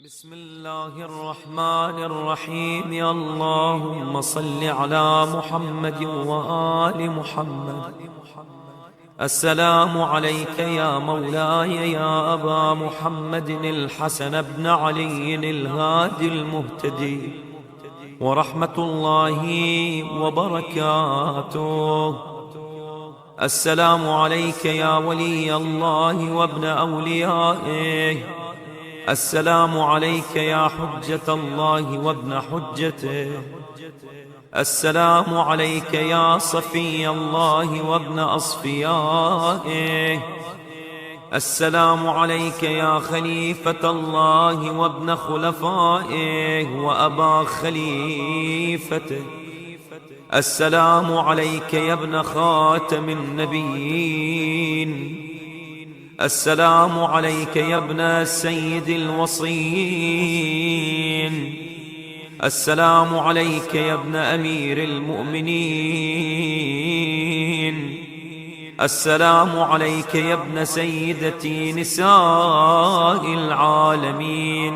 بسم الله الرحمن الرحيم. يا اللهم صل على محمد وآل محمد. السلام عليك يا مولاي يا أبا محمد الحسن بن علي الهادي المهتدي، ورحمة الله وبركاته. السلام عليك يا ولي الله وابن أوليائه. السلام عليك يا حجة الله وابن حجته. السلام عليك يا صفي الله وابن أصفيائه. السلام عليك يا خليفة الله وابن خلفائه وأبا خليفته. السلام عليك يا ابن خاتم النبيين. السلام عليك يا ابن سيد الوصيين. السلام عليك يا ابن أمير المؤمنين. السلام عليك يا ابن سيدتي نساء العالمين.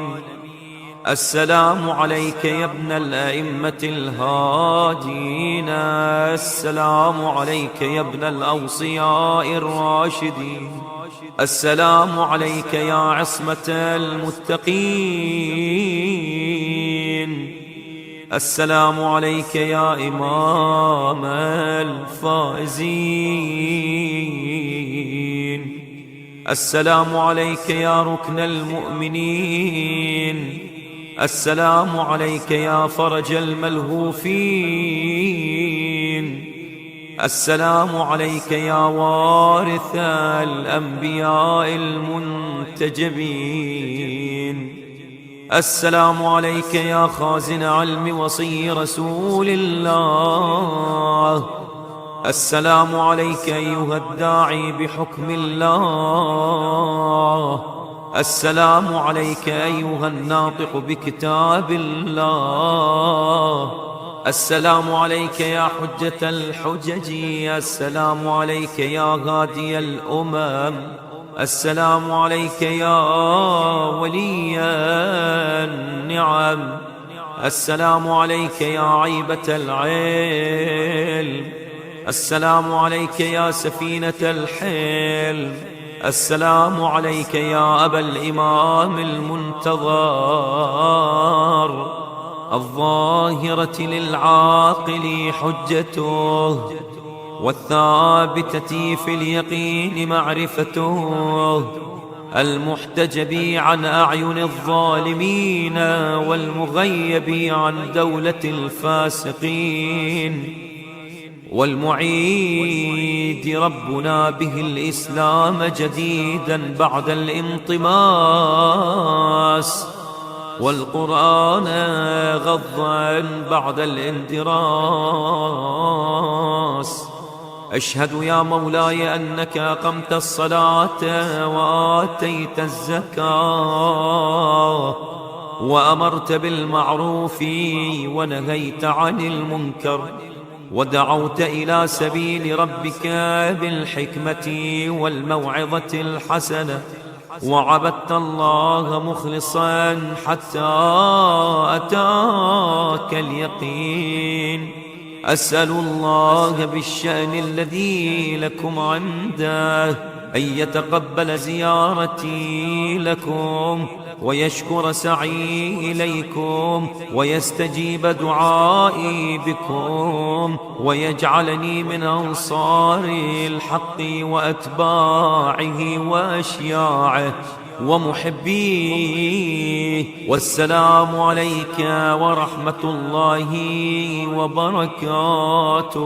السلام عليك يا ابن الأئمة الهادين. السلام عليك يا ابن الأوصياء الراشدين. السلام عليك يا عصمة المتقين. السلام عليك يا إمام الفائزين. السلام عليك يا ركن المؤمنين. السلام عليك يا فرج الملهوفين. السلام عليك يا وارث الأنبياء المنتجبين. السلام عليك يا خازن علم وصي رسول الله. السلام عليك أيها الداعي بحكم الله. السلام عليك أيها الناطق بكتاب الله. السلام عليك يا حجة الحجج. السلام عليك يا هادي الأمم. السلام عليك يا ولي النعم. السلام عليك يا عيبة العلم. السلام عليك يا سفينة الحلم. السلام عليك يا أبا الإمام المنتظر، الظاهرة للعاقل حجته، والثابتة في اليقين معرفته، المحتجب عن أعين الظالمين والمغيب عن دولة الفاسقين، والمعيد ربنا به الإسلام جديدا بعد الانطماس، والقرآن غضا بعد الاندراس. أشهد يا مولاي أنك أقمت الصلاة وآتيت الزكاة وأمرت بالمعروف ونهيت عن المنكر، ودعوت إلى سبيل ربك بالحكمة والموعظة الحسنة، وعبدت الله مخلصا حتى أتاك اليقين. أسأل الله بالشأن الذي لكم عنده أن يتقبل زيارتي لكم، ويشكر سعي إليكم، ويستجيب دعائي بكم، ويجعلني من أنصار الحق وأتباعه وأشياعه ومحبيه. والسلام عليك ورحمة الله وبركاته.